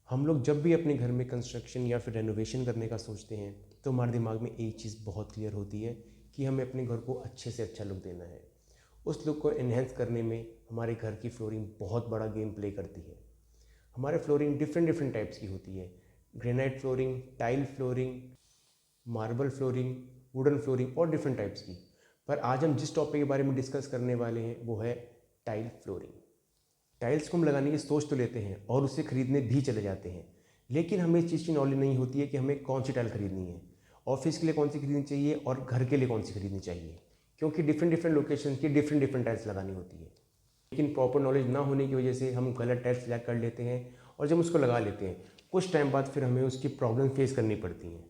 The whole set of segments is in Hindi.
हम लोग जब भी अपने घर में कंस्ट्रक्शन या फिर रेनोवेशन करने का सोचते हैं तो हमारे दिमाग में एक चीज़ बहुत क्लियर होती है कि हमें अपने घर को अच्छे से अच्छा लुक देना है। उस लुक को एनहेंस करने में हमारे घर की फ्लोरिंग बहुत बड़ा गेम प्ले करती है। हमारे फ्लोरिंग डिफरेंट डिफरेंट टाइप्स की होती है। Granite flooring, tile flooring, marble flooring, wooden flooring और डिफरेंट टाइप्स की। पर आज हम जिस टॉपिक के बारे में डिस्कस करने वाले हैं वो है टाइल फ्लोरिंग। टाइल्स को हम लगाने की सोच तो लेते हैं और उसे खरीदने भी चले जाते हैं, लेकिन हमें इस चीज़ की नॉलेज नहीं होती है कि हमें कौन सी टाइल खरीदनी है, ऑफिस के लिए कौन सी खरीदनी चाहिए और घर के लिए कौन सी खरीदनी चाहिए, क्योंकि डिफरेंट डिफरेंट लोकेशन की डिफरेंट डिफरेंट टाइल्स लगानी होती है। लेकिन प्रॉपर नॉलेज ना होने की वजह से हम गलत टाइल्स सेलेक्ट कर लेते हैं और जब उसको लगा लेते हैं कुछ टाइम बाद फिर हमें उसकी प्रॉब्लम फेस करनी पड़ती हैं।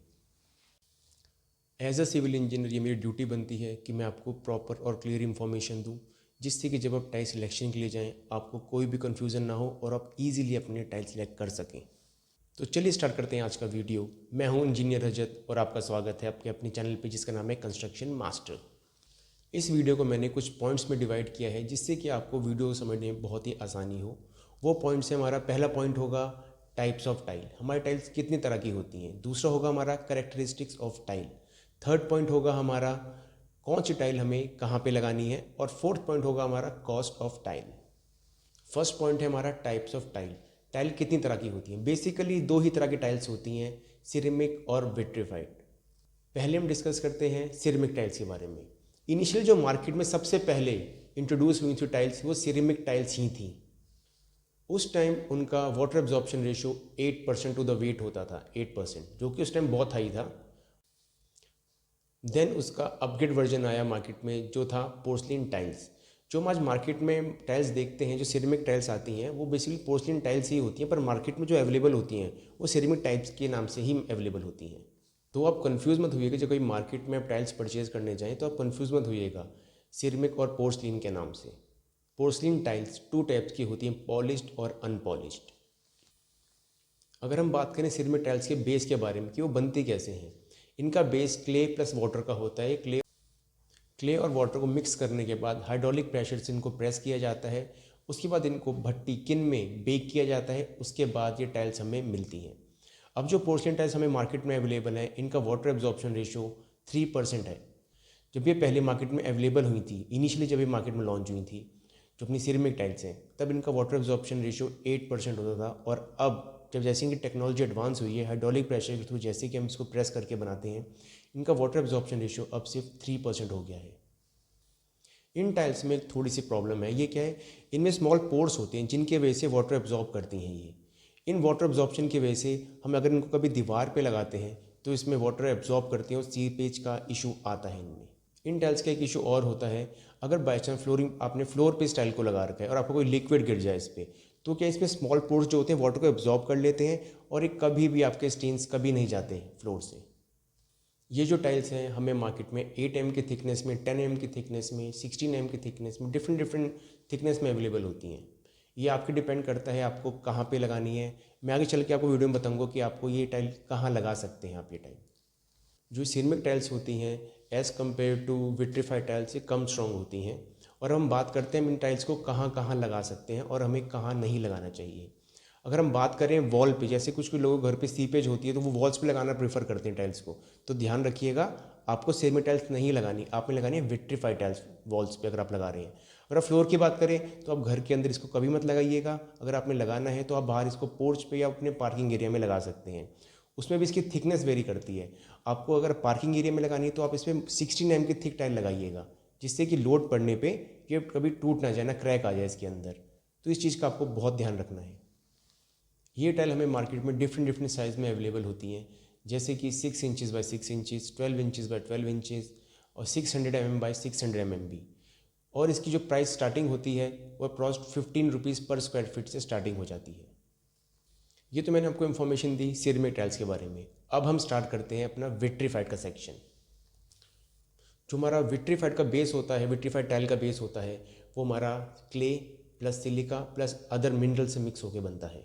एज अ सिविल इंजीनियर ये मेरी ड्यूटी बनती है कि मैं आपको प्रॉपर और क्लियर इन्फॉर्मेशन दूँ, जिससे कि जब आप टाइल सिलेक्शन के लिए जाएं आपको कोई भी कन्फ्यूज़न ना हो और आप इजीली अपने टाइल सिलेक्ट कर सकें। तो चलिए स्टार्ट करते हैं आज का वीडियो। मैं हूं इंजीनियर रजत और आपका स्वागत है आपके अपने चैनल पे जिसका नाम है कंस्ट्रक्शन मास्टर। इस वीडियो को मैंने कुछ पॉइंट्स में डिवाइड किया है जिससे कि आपको वीडियो समझने में बहुत ही आसानी हो। वो पॉइंट्स है, हमारा पहला पॉइंट होगा टाइप्स ऑफ टाइल, हमारी टाइल्स कितनी तरह की होती हैं। दूसरा होगा हमारा characteristics of tile. Third point होगा हमारा कौन सी टाइल हमें कहाँ पे लगानी है। और फोर्थ पॉइंट होगा हमारा cost of tile. First point है हमारा टाइप्स ऑफ टाइल। टाइल कितनी तरह की होती हैं। बेसिकली दो ही तरह की टाइल्स होती हैं, सिरेमिक और विट्रीफाइड। पहले हम डिस्कस करते हैं सिरेमिक टाइल्स के बारे में। इनिशियल जो मार्केट में सबसे पहले इंट्रोड्यूस हुई थी टाइल्स वो सिरेमिक टाइल्स ही थी। उस टाइम उनका water absorption ratio 8% to the weight होता था, 8%, जो कि उस टाइम बहुत हाई था। देन उसका अपग्रेड वर्जन आया मार्केट में जो था पोर्सलिन टाइल्स। जो हम आज मार्केट में टाइल्स देखते हैं, जो सिरेमिक टाइल्स आती हैं वो बेसिकली पोर्सलिन टाइल्स ही होती हैं, पर मार्केट में जो अवेलेबल होती हैं वो सिरेमिक टाइल्स के नाम से ही अवेलेबल होती हैं। तो आप कंफ्यूज मत होइएगा, जब कोई मार्केट में आप टाइल्स परचेज करने जाएँ तो आप कंफ्यूज मत होइएगा सिरेमिक और पोर्सलिन के नाम से। पोर्सलिन टाइल्स टू टाइप्स की होती हैं, पॉलिश्ड और अनपॉलिश्ड। अगर हम बात करें सिरेमिक टाइल्स के बेस के बारे में कि वो बनती कैसे हैं, इनका बेस क्ले प्लस वाटर का होता है। क्ले और वाटर को मिक्स करने के बाद हाइड्रोलिक प्रेशर से इनको प्रेस किया जाता है। उसके बाद इनको भट्टी किन में बेक किया जाता है, उसके बाद ये टाइल्स हमें मिलती हैं। अब जो पोर्सलिन टाइल्स हमें मार्केट में अवेलेबल हैं इनका वाटर एब्जॉर्प्शन रेशियो 3% है। जब ये पहले मार्केट में अवेलेबल हुई थी, इनिशियली जब ये मार्केट में लॉन्च हुई थी, जो अपनी सिरेमिक टाइल्स हैं, तब इनका वाटर एब्जॉर्प्शन रेशियो 8% होता था। और अब जब जैसे इनकी टेक्नोलॉजी एडवांस हुई है, हाइड्रोलिक प्रेशर के थ्रू जैसे कि हम इसको प्रेस करके बनाते हैं, इनका वाटर एब्जॉर्प्शन रेशियो अब सिर्फ 3% हो गया है। इन टाइल्स में एक थोड़ी सी प्रॉब्लम है, ये क्या है, इनमें स्मॉल पोर्स होते हैं जिनकी वजह से वाटर एब्जॉर्ब करती हैं ये। इन वाटर एब्जॉर्प्शन की वजह से हम अगर इनको कभी दीवार पे लगाते हैं तो इसमें वाटर एब्जॉर्ब करती हैं और सीपेज का इशू आता है इनमें। इन टाइल्स का एक इशू और होता है, अगर बाई चांस फ्लोरिंग आपने फ्लोर पे इस टाइल को लगा रखा है और आपको कोई लिक्विड गिर जाए इस पर, तो क्या इसमें स्मॉल पोर्स जो होते हैं वाटर को एब्जॉर्ब कर लेते हैं और ये कभी भी आपके स्टेन्स कभी नहीं जाते फ्लोर से। ये जो टाइल्स हैं हमें मार्केट में 8 mm की थिकनेस में, 10 mm की थिकनेस में, 16 mm की थिकनेस में, डिफरेंट डिफरेंट थिकनेस में अवेलेबल होती हैं। ये आपके डिपेंड करता है आपको कहाँ पे लगानी है। मैं आगे चल के आपको वीडियो में बताऊंगा कि आपको ये टाइल कहाँ लगा सकते हैं आप। ये टाइल जो सिरेमिक टाइल्स होती हैं as compared to vitrified tiles से कम स्ट्रॉन्ग होती हैं। और हम बात करते हैं इन टाइल्स को कहाँ कहाँ लगा सकते हैं और हमें कहाँ नहीं लगाना चाहिए। अगर हम बात करें वॉल पे, जैसे कुछ कुछ लोगों के घर पे सीपेज होती है तो वो वॉल्स पे लगाना प्रेफर करते हैं टाइल्स को, तो ध्यान रखिएगा आपको सिरेमिक टाइल्स नहीं लगानी, आपने लगानी है विट्रीफाइड टाइल्स वॉल्स पे अगर आप लगा रहे हैं। अगर आप फ्लोर की बात करें तो आप घर के अंदर इसको कभी मत लगाइएगा। अगर आपने लगाना है तो आप बाहर इसको पोर्च पे या अपने पार्किंग एरिया में लगा सकते हैं। उसमें भी इसकी थिकनेस वेरी करती है। आपको अगर पार्किंग एरिया में लगानी है तो आप इसमें 16 mm की थिक टाइल लगाइएगा, जिससे कि लोड पड़ने पे ये कभी टूट ना जाए, ना क्रैक आ जाए इसके अंदर। तो इस चीज़ का आपको बहुत ध्यान रखना है। ये टाइल हमें मार्केट में डिफरेंट डिफरेंट साइज़ में अवेलेबल होती हैं, जैसे कि 6 inches by 6 inches, 12 inches by 12 inches और 600 mm बाई 600 mm भी। और इसकी जो प्राइस स्टार्टिंग होती है वो अप्रॉक्स 15 रुपीज़ पर स्क्वायर फीट से स्टार्टिंग हो जाती है। ये तो मैंने आपको इन्फॉर्मेशन दी सिरेमिक टाइल्स के बारे में। अब हम स्टार्ट करते हैं अपना विट्रीफाइड का सेक्शन। जो हमारा विट्रीफाइड का बेस होता है, विट्रीफाइड टाइल का बेस होता है, वो हमारा clay plus silica plus other mineral से मिक्स होकर बनता है।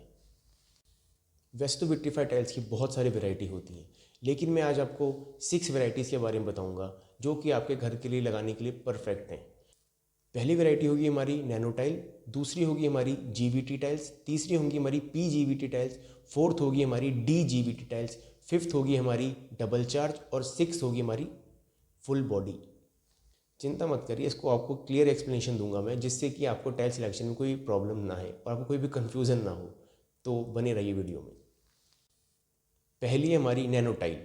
वैसे तो विट्रीफाइड टाइल्स की बहुत सारी वैरायटी होती हैं, लेकिन मैं आज आपको 6 वैरायटीज़ के बारे में बताऊंगा जो कि आपके घर के लिए लगाने के लिए परफेक्ट हैं। पहली वैरायटी होगी हमारी नैनो टाइल, दूसरी होगी हमारी जीवीटी टाइल्स, तीसरी होंगी हमारी पीजीवीटी टाइल्स, फोर्थ होगी हमारी डीजीवीटी टाइल्स, फिफ्थ होगी हमारी डबल चार्ज और सिक्स होगी हमारी फुल बॉडी। चिंता मत करिए, इसको आपको क्लियर एक्सप्लेनेशन दूंगा मैं, जिससे कि आपको टाइल सिलेक्शन में कोई प्रॉब्लम ना आए और आपको कोई भी कन्फ्यूज़न ना हो। तो बने रहिए वीडियो में। पहली है हमारी नैनो टाइल।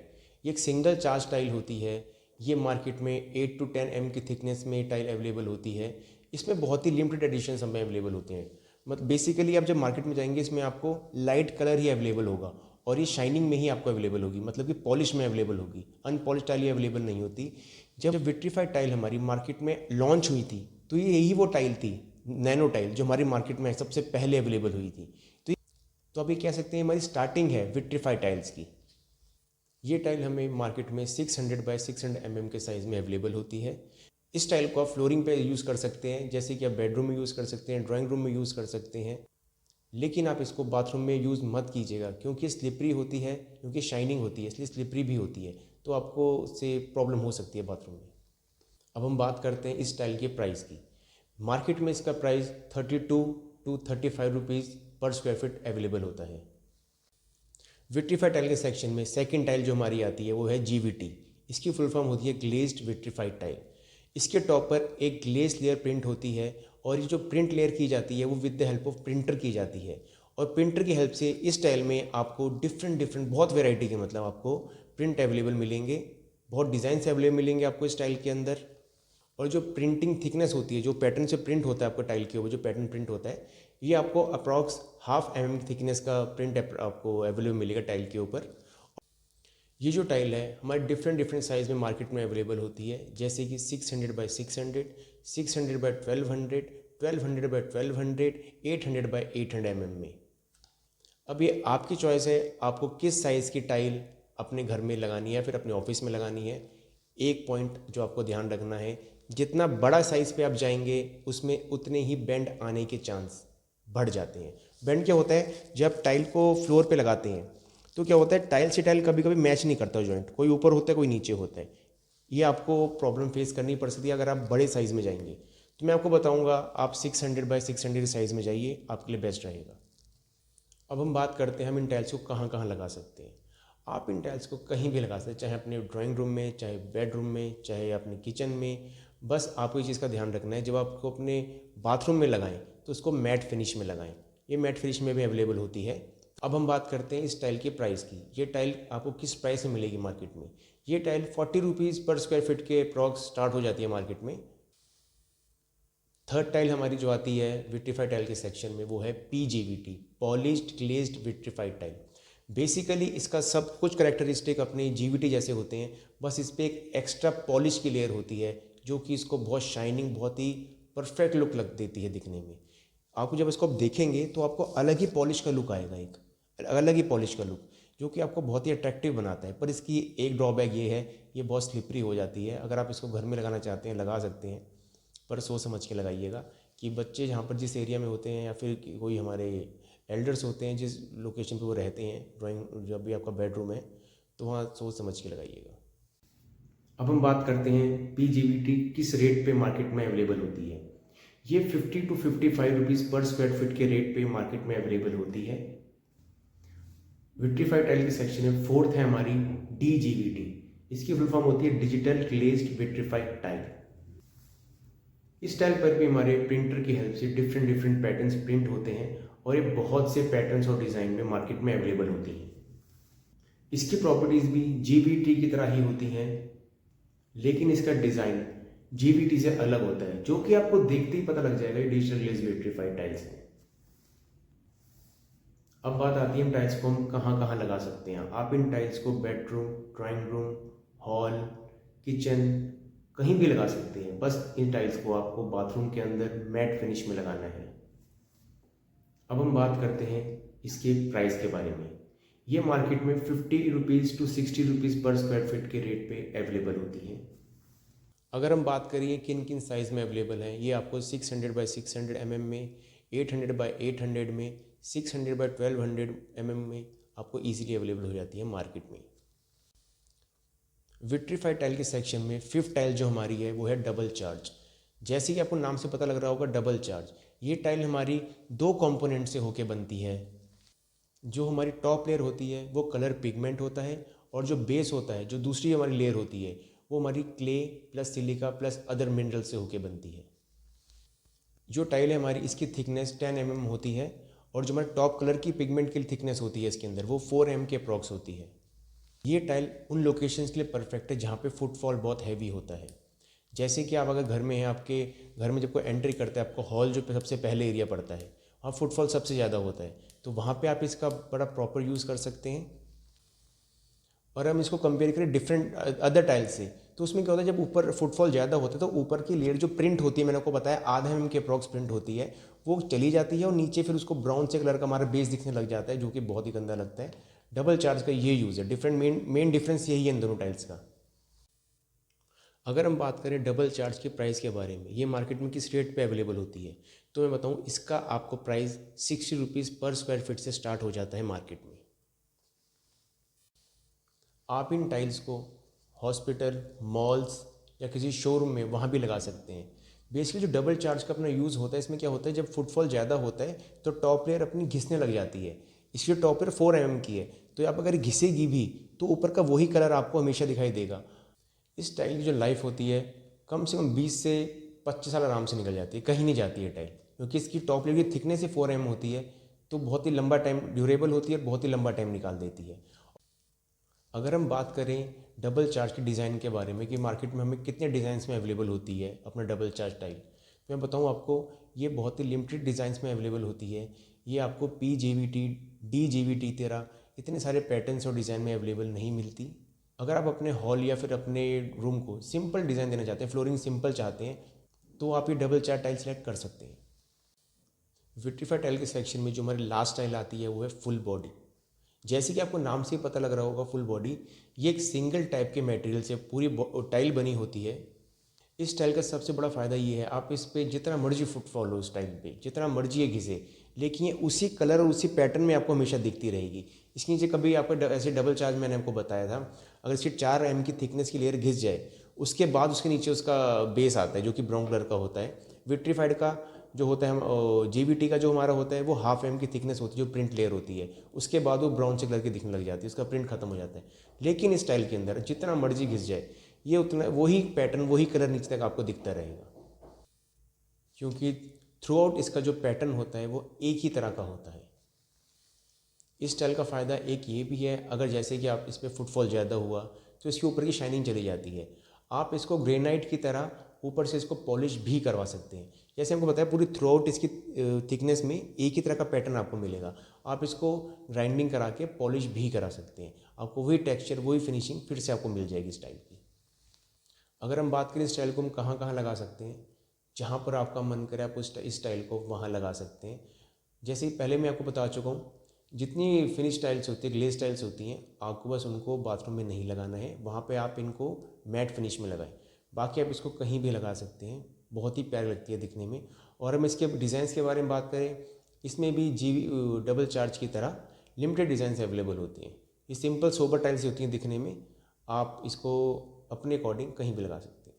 ये एक सिंगल चार्ज टाइल होती है। ये मार्केट में 8 to 10 mm की थिकनेस में टाइल अवेलेबल होती है। इसमें बहुत ही लिमिटेड एडिशन हमें अवेलेबल होते हैं। मतलब बेसिकली आप जब मार्केट में जाएंगे इसमें आपको लाइट कलर ही अवेलेबल होगा और ये शाइनिंग में ही आपको अवेलेबल होगी, मतलब कि पॉलिश में अवेलेबल होगी। अनपॉलिश टाइल ये अवेलेबल नहीं होती। जब विट्रीफाइड टाइल हमारी मार्केट में लॉन्च हुई थी तो ये यही वो टाइल थी, नैनो टाइल, जो हमारी मार्केट में सबसे पहले अवेलेबल हुई थी। तो आप ये कह सकते हैं हमारी स्टार्टिंग है विट्रीफाइड टाइल्स की। ये टाइल हमें मार्केट में 600 बाय 600 mm के साइज़ में अवेलेबल होती है। इस टाइल को आप फ्लोरिंग पे यूज़ कर सकते हैं, जैसे कि आप बेडरूम में यूज़ कर सकते हैं, ड्राइंग रूम में यूज़ कर सकते हैं। लेकिन आप इसको बाथरूम में यूज़ मत कीजिएगा, क्योंकि स्लिपरी होती है, क्योंकि शाइनिंग होती है इसलिए स्लिपरी भी होती है, तो आपको उससे प्रॉब्लम हो सकती है बाथरूम में। अब हम बात करते हैं इस टाइल के प्राइस की। मार्केट में इसका प्राइस 32 to 35 रुपीज़ पर स्क्वायर फीट अवेलेबल होता है। विट्रीफाइड टाइल के सेक्शन में सेकंड टाइल जो हमारी आती है वो है जीवीटी। इसकी फुल फॉर्म होती है ग्लेज्ड विट्रीफाइड टाइल। इसके टॉप पर एक ग्लेज लेयर प्रिंट होती है और ये जो प्रिंट लेयर की जाती है वो with the help of printer की जाती है। और प्रिंटर की हेल्प से इस टाइल में आपको डिफरेंट बहुत वेराइटी के, मतलब आपको प्रिंट अवेलेबल मिलेंगे, बहुत डिज़ाइन से अवेलेबल मिलेंगे आपको इस टाइल के अंदर। और जो प्रिंटिंग थिकनेस होती है, जो पैटर्न से प्रिंट होता है आपको टाइल के ऊपर, जो पैटर्न प्रिंट होता है, ये आपको अप्रॉक्स 1/2 mm थिकनेस का प्रिंट आपको अवेलेबल मिलेगा टाइल के ऊपर। ये जो टाइल है हमारे डिफरेंट साइज़ में मार्केट में अवेलेबल होती है, जैसे कि 600 by 600, 600 by 1200, 1200 by 1200, 800 by 800 mm में। अब ये आपकी चॉइस है, आपको किस साइज़ की टाइल अपने घर में लगानी है फिर अपने ऑफिस में लगानी है। एक पॉइंट जो आपको ध्यान रखना है, जितना बड़ा साइज़ पे आप जाएंगे उसमें उतने ही बेंड आने के चांस बढ़ जाते हैं। बेंड क्या होता है, जब टाइल को फ्लोर पे लगाते हैं तो क्या होता है, टाइल से टाइल कभी कभी मैच नहीं करता जॉइंट, कोई ऊपर होता है कोई नीचे होता है। ये आपको प्रॉब्लम फेस करनी पड़ सकती है अगर आप बड़े साइज़ में जाएंगे। तो मैं आपको बताऊंगा आप 600 बाई 600 साइज़ में जाइए, आपके लिए बेस्ट रहेगा। अब हम बात करते हैं हम इन टाइल्स को कहाँ कहाँ लगा सकते हैं। आप इन टाइल्स को कहीं भी लगा सकते हैं, चाहे अपने ड्राइंग रूम में, चाहे बेडरूम में, चाहे अपने किचन में। बस आपको इस चीज़ का ध्यान रखना है, जब आपको अपने बाथरूम में लगाएं तो उसको मैट फिनिश में लगाएं। ये मैट फिनिश में भी अवेलेबल होती है। अब हम बात करते हैं इस टाइल के प्राइस की। ये टाइल आपको किस प्राइस में मिलेगी मार्केट में। ये टाइल 40 रुपीज़ पर स्क्वायर फीट के अप्रॉक्स स्टार्ट हो जाती है मार्केट में। थर्ड टाइल हमारी जो आती है विट्रीफाइड टाइल के सेक्शन में वो है PGVT, polished glazed vitrified tile. Basically इसका सब कुछ करेक्टरिस्टिक अपने जीवीटी जैसे होते हैं, बस इस पर एक एक्स्ट्रा पॉलिश की लेयर होती है जो कि इसको बहुत शाइनिंग, बहुत ही परफेक्ट लुक लग देती है दिखने में। आपको जब इसको आप देखेंगे तो आपको अलग ही पॉलिश का लुक आएगा, एक अलग ही पॉलिश का लुक, जो कि आपको बहुत ही अट्रैक्टिव बनाता है। पर इसकी एक ड्रॉबैक ये है, ये बहुत स्लिपरी हो जाती है। अगर आप इसको घर में लगाना चाहते हैं लगा सकते हैं, पर सोच समझ के लगाइएगा कि बच्चे जहाँ पर जिस एरिया में होते हैं या फिर कोई हमारे एल्डर्स होते हैं जिस लोकेशन पे वो रहते हैं, ड्राइंग जब भी आपका बेडरूम है तो वहाँ सोच समझ के लगाइएगा। अब हम बात करते हैं पीजीवीटी किस रेट पे मार्केट में अवेलेबल होती है। ये 50 to 55 रुपीज़ पर स्क्वायर फीट के रेट पे मार्केट में अवेलेबल होती है। विट्रीफाइड टाइल के सेक्शन में फोर्थ है हमारी डीजीवीटी। इसकी फुल फॉर्म होती है डिजिटल ग्लेज्ड विट्रीफाइड टाइल। इस टाइल पर भी हमारे प्रिंटर की हेल्प से डिफरेंट पैटर्न्स प्रिंट होते हैं और ये बहुत से पैटर्न्स और डिज़ाइन में मार्केट में अवेलेबल होती हैं। इसकी प्रॉपर्टीज़ भी जीवीटी की तरह ही होती हैं, लेकिन इसका डिज़ाइन जीवीटी से अलग होता है, जो कि आपको देखते ही पता लग जाएगा ये डिजिटल ग्लेज विट्रीफाइड टाइल्स है। अब बात आती है इन टाइल्स को हम कहाँ कहाँ लगा सकते हैं। आप इन टाइल्स को bedroom, drawing room, hall, kitchen, कहीं भी लगा सकते हैं। बस इन टाइल्स को आपको बाथरूम के अंदर मैट फिनिश में लगाना है। अब हम बात करते हैं इसके प्राइस के बारे में। ये मार्केट में 50 रुपीज़ to 60 रुपीज़ पर स्क्वायर फीट के रेट पे अवेलेबल होती है। अगर हम बात करिए किन किन साइज़ में अवेलेबल है, ये आपको 600 बाई 600 mm में, 800 बाई 800 में, 600 बाई 1200 mm में आपको ईजिली अवेलेबल हो जाती है मार्केट में। विट्रीफाइड टाइल के सेक्शन में फिफ्थ टाइल जो हमारी है वो है डबल चार्ज। जैसे कि आपको नाम से पता लग रहा होगा डबल चार्ज, ये टाइल हमारी दो कंपोनेंट से होके बनती है। जो हमारी टॉप लेयर होती है वो कलर पिगमेंट होता है, और जो बेस होता है, जो दूसरी हमारी लेयर होती है, वो हमारी clay plus silica plus other mineral से होके बनती है। जो टाइल है हमारी, इसकी थिकनेस 10 mm होती है, और जो हमारे टॉप कलर की पिगमेंट की थिकनेस होती है इसके अंदर, वो 4 mm के अप्रॉक्स होती है। ये टाइल उन लोकेशंस के लिए परफेक्ट है जहाँ पे फुटफॉल बहुत हैवी होता है। जैसे कि आप अगर घर में हैं, आपके घर में जब कोई एंट्री करता है, आपको हॉल जो सबसे पहले एरिया पड़ता है, वहाँ फुटफॉल सबसे ज़्यादा होता है, तो वहाँ पे आप इसका बड़ा प्रॉपर यूज़ कर सकते हैं। और हम इसको कंपेयर करें डिफरेंट अदर टाइल से, तो उसमें क्या होता है, जब ऊपर फुटफॉल ज़्यादा होता है तो ऊपर की लेयर जो प्रिंट होती है, मैंने आपको बताया आधा mm के अप्रॉक्स प्रिंट होती है, वो चली जाती है, और नीचे फिर उसको ब्राउन से कलर का हमारा बेस दिखने लग जाता है, जो कि बहुत ही गंदा लगता है। डबल चार्ज का ये यूज़ है, डिफरेंट मेन डिफरेंस यही है इन दोनों टाइल्स का। अगर हम बात करें डबल चार्ज के प्राइस के बारे में, ये मार्केट में किस रेट पे अवेलेबल होती है, तो मैं बताऊँ, इसका आपको प्राइस 60 रुपीज़ पर स्क्वायर फीट से स्टार्ट हो जाता है मार्केट में। आप इन टाइल्स को हॉस्पिटल, मॉल्स या किसी शोरूम में वहाँ भी लगा सकते हैं। बेसिकली जो डबल चार्ज का अपना यूज़ होता है, इसमें क्या होता है, जब फुटफॉल ज़्यादा होता है तो टॉप लेयर अपनी घिसने लग जाती है। इसकी टॉप लेयर 4 mm की है, तो आप अगर घिसेगी भी तो ऊपर का वही कलर आपको हमेशा दिखाई देगा। इस टाइल की जो लाइफ होती है, कम से कम 20 से 25 साल आराम से निकल जाती है, कहीं नहीं जाती है टाइल, क्योंकि इसकी टॉप लेयर की थिकनेस ही 4 mm होती है, तो बहुत ही लंबा टाइम ड्यूरेबल होती है और बहुत ही लंबा टाइम निकाल देती है। अगर हम बात करें डबल चार्ज के डिज़ाइन के बारे में कि मार्केट में हमें कितने डिज़ाइंस में अवेलेबल होती है अपना डबल चार्ज टाइल, तो मैं बताऊं आपको, ये बहुत ही लिमिटेड डिज़ाइंस में अवेलेबल होती है। ये आपको PGVT, DGVT 13 इतने सारे पैटर्न्स और डिज़ाइन में अवेलेबल नहीं मिलती। अगर आप अपने हॉल या फिर अपने रूम को सिंपल डिज़ाइन देना चाहते हैं, फ्लोरिंग सिंपल चाहते हैं, तो आप ये डबल चार्ज टाइल सेलेक्ट कर सकते हैं। विट्रीफाइड टाइल के सेक्शन में जो हमारी लास्ट टाइल आती है वो है फुल बॉडी। जैसे कि आपको नाम से ही पता लग रहा होगा, फुल बॉडी, ये एक सिंगल टाइप के मटेरियल से पूरी टाइल बनी होती है। इस टाइल का सबसे बड़ा फ़ायदा ये है, आप इस पे जितना मर्जी फुटफॉल हो, उस टाइल पे जितना मर्जी ये घिसे, लेकिन ये उसी कलर और उसी पैटर्न में आपको हमेशा दिखती रहेगी। इसके नीचे कभी आपको ऐसे डबल चार्ज मैंने आपको बताया था, अगर इसकी 4 mm की थिकनेस की लेयर घिस जाए, उसके बाद उसके नीचे उसका बेस आता है जो कि ब्राउन कलर का होता है। विट्रीफाइड का जो होता है, हम GVT का जो हमारा होता है, वो हाफ एम की थिकनेस होती है, जो प्रिंट लेयर होती है, उसके बाद वो ब्राउन से कलर की दिखने लग जाती है, उसका प्रिंट खत्म हो जाता है। लेकिन इस स्टाइल के अंदर जितना मर्जी घिस जाए, ये उतना वही पैटर्न वही कलर नीचे तक आपको दिखता रहेगा, क्योंकि थ्रू आउट इसका जो पैटर्न होता है वो एक ही तरह का होता है। इस स्टाइल का फ़ायदा एक ये भी है, अगर जैसे कि आप इस पर फुटफॉल ज़्यादा हुआ तो इसके ऊपर की शाइनिंग चली जाती है। आप इसको ग्रेनाइट की तरह ऊपर से इसको पॉलिश भी करवा सकते हैं। जैसे हमको बताया, पूरी थ्रू आउट इसकी थिकनेस में एक ही तरह का पैटर्न आपको मिलेगा। आप इसको ग्राइंडिंग करा के पॉलिश भी करा सकते हैं, आपको वही टेक्सचर वही फिनिशिंग फिर से आपको मिल जाएगी इस टाइल की। अगर हम बात करें इस स्टाइल को हम कहाँ कहाँ लगा सकते हैं, जहाँ पर आपका मन करे आप उस इस स्टाइल को वहाँ लगा सकते हैं। जैसे ही पहले मैं आपको बता चुका हूँ, जितनी फिनिश टाइल्स होती है, ग्लेज टाइल्स होती हैं, आपको बस उनको बाथरूम में नहीं लगाना है, वहाँ पे आप इनको मैट फिनिश में लगाएं। बाकी आप इसको कहीं भी लगा सकते हैं, बहुत ही प्यारी लगती है दिखने में। और हम इसके डिज़ाइंस के बारे में बात करें, इसमें भी डबल चार्ज की तरह लिमिटेड डिज़ाइंस अवेलेबल होती हैं। ये सिंपल सोबर टाइल्स होती हैं दिखने में, आप इसको अपने अकॉर्डिंग कहीं भी लगा सकते हैं।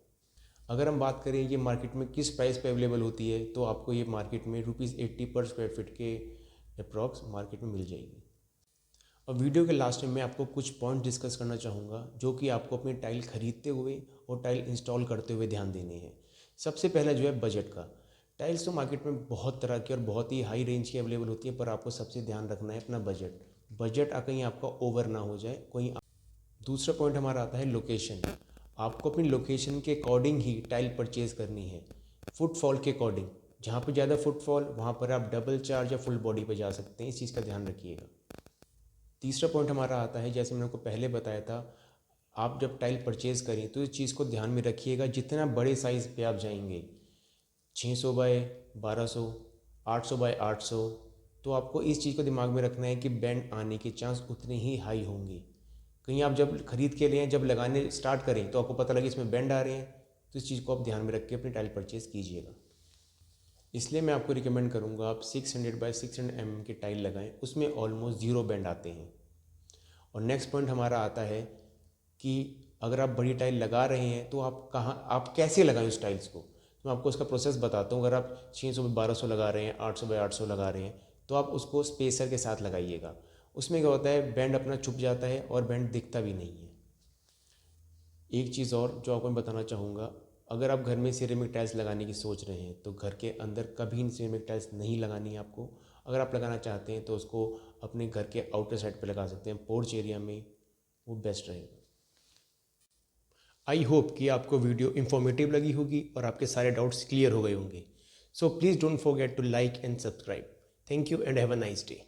अगर हम बात करें ये मार्केट में किस प्राइस पे अवेलेबल होती है, तो आपको ये मार्केट में ₹80 पर स्क्वायर फीट के अप्रॉक्स मार्केट में मिल जाएगी। और वीडियो के लास्ट में मैं आपको कुछ पॉइंट डिस्कस करना चाहूँगा जो कि आपको अपनी टाइल खरीदते हुए और टाइल इंस्टॉल करते हुए ध्यान देने हैं। सबसे पहला जो है बजट का। टाइल्स तो मार्केट में बहुत तरह की और बहुत ही हाई रेंज की अवेलेबल होती है, पर आपको सबसे ध्यान रखना है अपना बजट। बजट कहीं आपका ओवर ना हो जाए कोई। दूसरा पॉइंट हमारा आता है लोकेशन। आपको अपनी लोकेशन के अकॉर्डिंग ही टाइल परचेज़ करनी है, फुटफॉल के अकॉर्डिंग। जहाँ पर ज़्यादा फुटफॉल वहाँ पर आप डबल चार्ज या फुल बॉडी पर जा सकते हैं, इस चीज़ का ध्यान रखिएगा। तीसरा पॉइंट हमारा आता है, जैसे मैंने आपको पहले बताया था, आप जब टाइल परचेज़ करें तो इस चीज़ को ध्यान में रखिएगा, जितना बड़े साइज़ पे आप जाएंगे, 600 बाय 1200, 800 बाय 800, तो आपको इस चीज़ को दिमाग में रखना है कि बैंड आने के चांस उतने ही हाई होंगे। कहीं आप जब खरीद के लिए जब लगाने स्टार्ट करें तो आपको पता लगे इसमें बैंड आ रहे हैं, तो इस चीज़ को आप ध्यान में रख के अपनी टाइल परचेज़ कीजिएगा। इसलिए मैं आपको रिकमेंड करूँगा आप 600 बाय 600 mm की टाइल लगाएं, उसमें ऑलमोस्ट ज़ीरो बैंड आते हैं। और नेक्स्ट पॉइंट हमारा आता है कि अगर आप बड़ी टाइल लगा रहे हैं तो आप कैसे लगाएं उस टाइल्स को। तो मैं आपको उसका प्रोसेस बताता हूँ। अगर आप 600 बाई 1200 लगा रहे हैं, 800 बाई 800 लगा रहे हैं, तो आप उसको स्पेसर के साथ लगाइएगा। उसमें क्या होता है, बैंड अपना छुप जाता है और बैंड दिखता भी नहीं है। एक चीज़ और जो आपको मैं बताना चाहूँगा, अगर आप घर में सिरेमिक टाइल्स लगाने की सोच रहे हैं तो घर के अंदर कभी सिरेमिक टाइल्स नहीं लगानी है आपको। अगर आप लगाना चाहते हैं तो उसको अपने घर के आउटर साइड पे लगा सकते हैं, पोर्च एरिया में, वो बेस्ट रहेगा। आई होप कि आपको वीडियो इन्फॉर्मेटिव लगी होगी और आपके सारे डाउट्स क्लियर हो गए होंगे। So please don't forget to like and subscribe. Thank you and have a nice day.